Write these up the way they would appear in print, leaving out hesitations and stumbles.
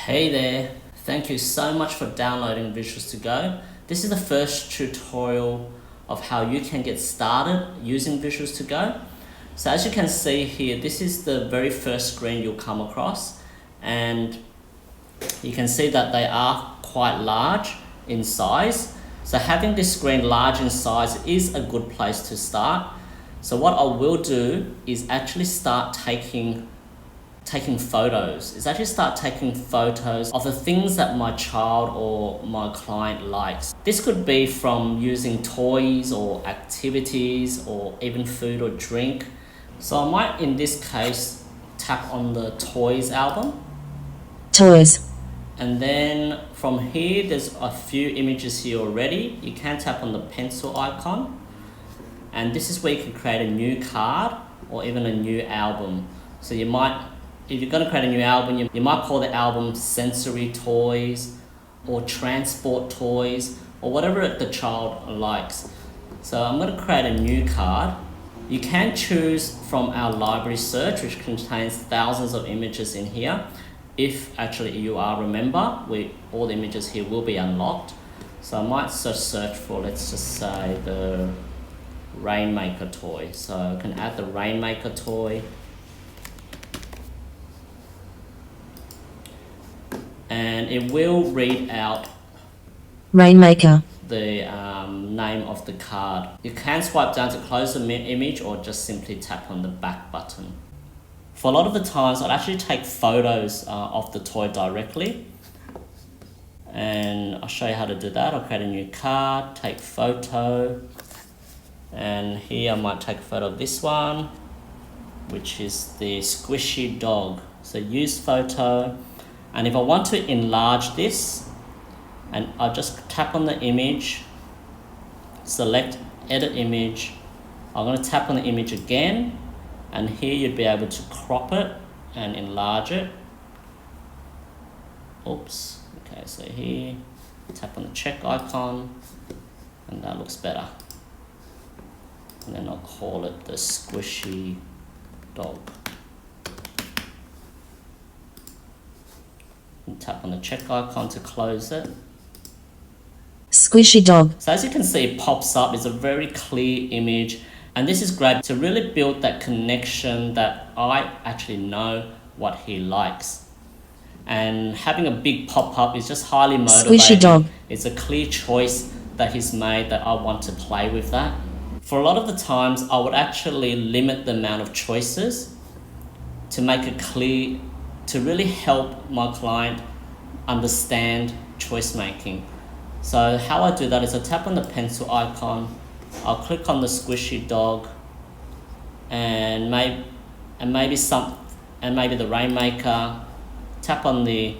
Hey there, thank you so much for downloading Visuals to Go. This is the first tutorial of how you can get started using Visuals to Go. So as you can see here, this is the very first screen you'll come across, and you can see that they are quite large in size. So having this screen large in size is a good place to start. So what I will do is actually start taking photos. Is actually start taking photos of the things that my child or my client likes. This could be from using toys or activities or even food or drink. So I might, in this case, tap on the toys album. Toys. And then from here, there's a few images here already. You can tap on the pencil icon. And this is where you can create a new card or even a new album. So you might, if you're going to create a new album, you might call the album Sensory Toys or Transport Toys or whatever the child likes. So I'm going to create a new card. You can choose from our library search, which contains thousands of images in here. If actually you are a member, all the images here will be unlocked. So I might search for, let's just say, the Rainmaker toy. So I can add the Rainmaker toy. And it will read out Rainmaker. the name of the card. You can swipe down to close the image or just simply tap on the back button. For a lot of the times, I'll actually take photos of the toy directly. And I'll show you how to do that. I'll create a new card, take photo. And here I might take a photo of this one, which is the squishy dog. So use photo. And if I want to enlarge this, and I'll just tap on the image, select edit image. I'm going to tap on the image again, and here you'd be able to crop it and enlarge it. Oops. Okay, so here, tap on the check icon, and that looks better. And then I'll call it the squishy dog. And tap on the check icon to close it. Squishy dog. So as you can see, it pops up. It's a very clear image. And this is great to really build that connection that I actually know what he likes. And having a big pop-up is just highly motivating. Squishy dog. It's a clear choice that he's made that I want to play with that. For a lot of the times, I would actually limit the amount of choices to make it clear, to really help my client understand choice making. So how I do that is I tap on the pencil icon, I'll click on the squishy dog, and maybe the Rainmaker. Tap on the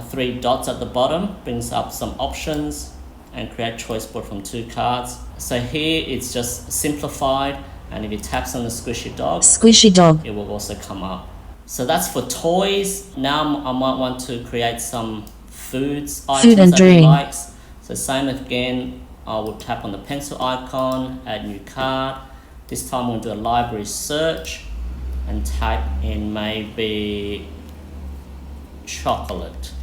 three dots at the bottom, brings up some options, and create choice board from 2 cards. So here it's just simplified, and if it taps on the squishy dog, it will also come up. So that's for toys. Now I might want to create some food and that he likes. So same again, I will tap on the pencil icon, add new card. This time we'll do a library search and type in maybe chocolate.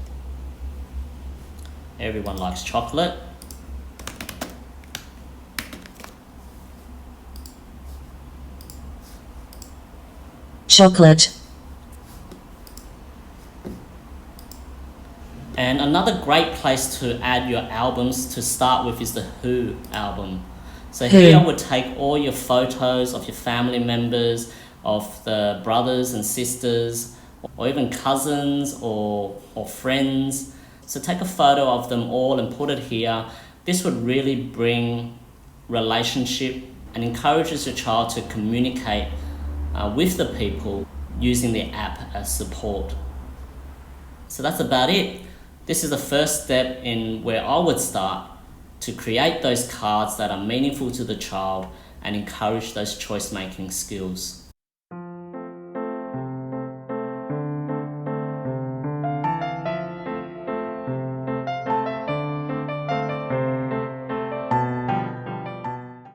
Everyone likes chocolate. Chocolate. And another great place to add your albums to start with is the Who album. So here I would take all your photos of your family members, of the brothers and sisters, or even cousins or friends. So take a photo of them all and put it here. This would really bring relationship and encourages your child to communicate with the people using the app as support. So that's about it. This is the first step in where I would start to create those cards that are meaningful to the child and encourage those choice-making skills.